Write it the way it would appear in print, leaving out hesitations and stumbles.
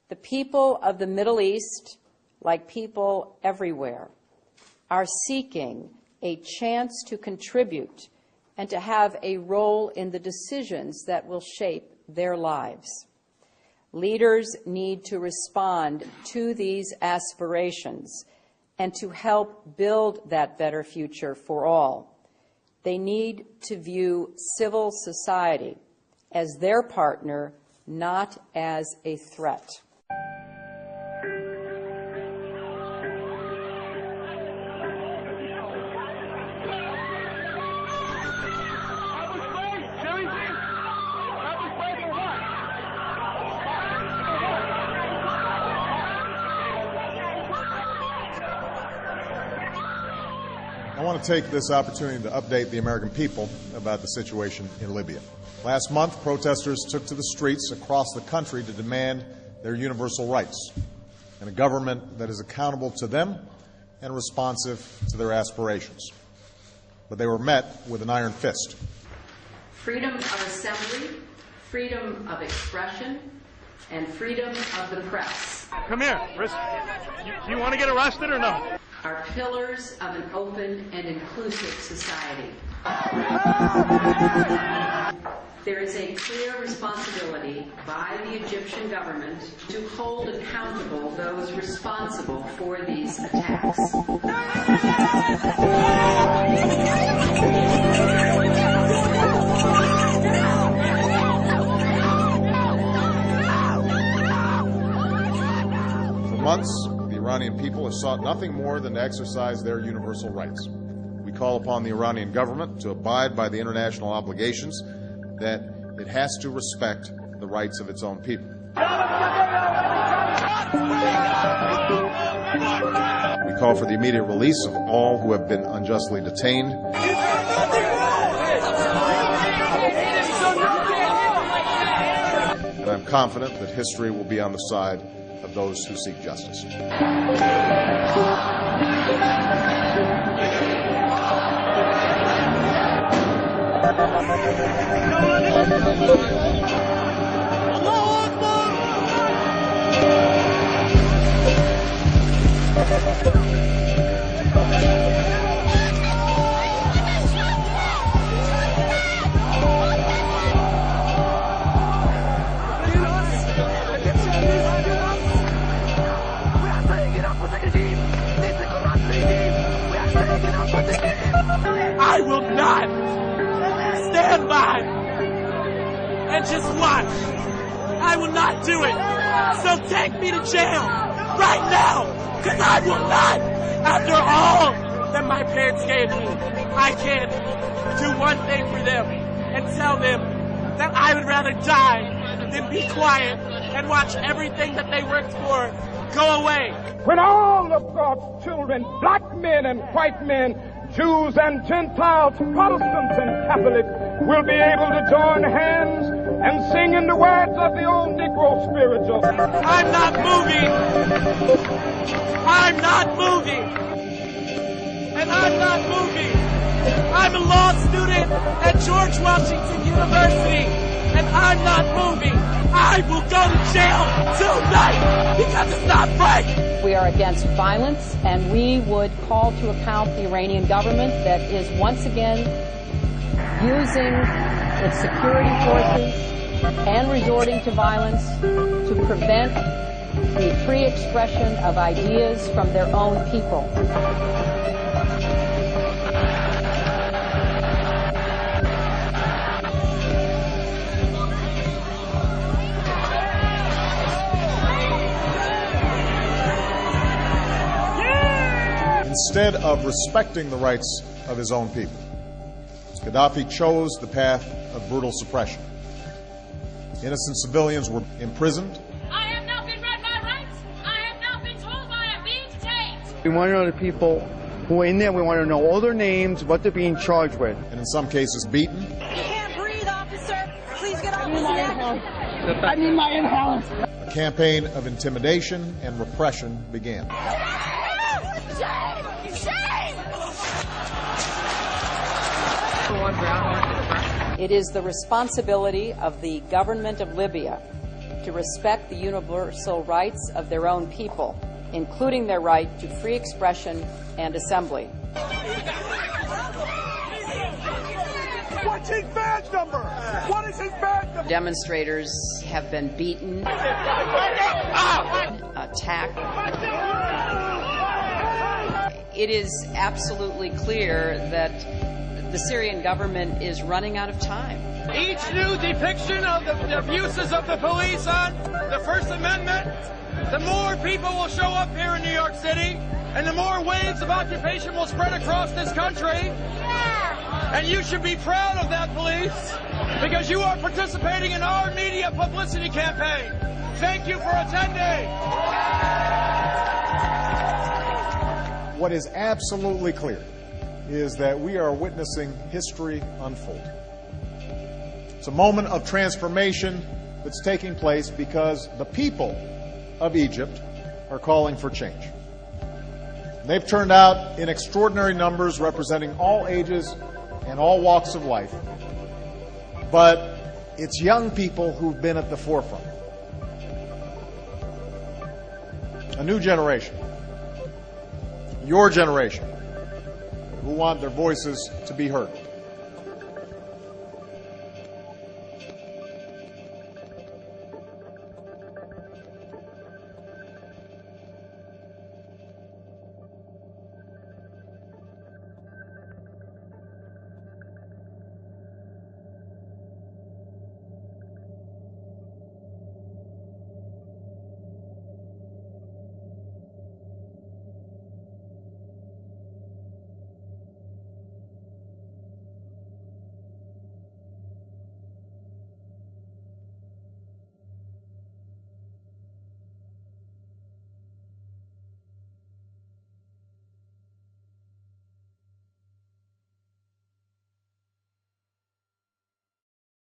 The people of the Middle East, like people everywhere, are seeking a chance to contribute and to have a role in the decisions that will shape their lives. Leaders need to respond to these aspirations and to help build that better future for all. They need to view civil society as their partner, not as a threat. I want to take this opportunity to update the American people about the situation in Libya. Last month, protesters took to the streets across the country to demand their universal rights and a government that is accountable to them and responsive to their aspirations. But they were met with an iron fist. Freedom of assembly, freedom of expression, and freedom of the press. Come here. Do you want to get arrested or no? Are pillars of an open and inclusive society. There is a clear responsibility by the Egyptian government to hold accountable those responsible for these attacks. For months, the Iranian people have sought nothing more than to exercise their universal rights. We call upon the Iranian government to abide by the international obligations that it has to respect the rights of its own people. We call for the immediate release of all who have been unjustly detained. And I'm confident that history will be on the side of those who seek justice. I will not stand by and just watch. I will not do it. So take me to jail right now, because I will not. After all that my parents gave me, I can do one thing for them and tell them that I would rather die than be quiet and watch everything that they worked for go away. When all of God's children, black men and white men, Jews and Gentiles, Protestants and Catholics, will be able to join hands and sing in the words of the old Negro spiritual. I'm not moving. I'm not moving. And I'm not moving. I'm a law student at George Washington University, and I'm not moving. I will go to jail tonight because it's not right. We are against violence, and we would call to account the Iranian government that is once again using its security forces and resorting to violence to prevent the free expression of ideas from their own people. Instead of respecting the rights of his own people, Gaddafi chose the path of brutal suppression. Innocent civilians were imprisoned. I have not been read my rights. I have not been told I am being detained. We want to know the people who are in there. We want to know all their names, what they're being charged with. And in some cases beaten. You can't breathe, officer. Please get off his neck. I need my inhalant. A campaign of intimidation and repression began. Shame! Shame! It is the responsibility of the government of Libya to respect the universal rights of their own people, including their right to free expression and assembly. What's his badge number? What is his badge number? Demonstrators have been beaten, attacked. It is absolutely clear that the Syrian government is running out of time. Each new depiction of the abuses of the police on the First Amendment, the more people will show up here in New York City, and the more waves of occupation will spread across this country. And you should be proud of that, police, because you are participating in our media publicity campaign. Thank you for attending. What is absolutely clear is that we are witnessing history unfold. It's a moment of transformation that's taking place because the people of Egypt are calling for change. They've turned out in extraordinary numbers representing all ages and all walks of life. But it's young people who've been at the forefront. A new generation. Your generation, who want their voices to be heard.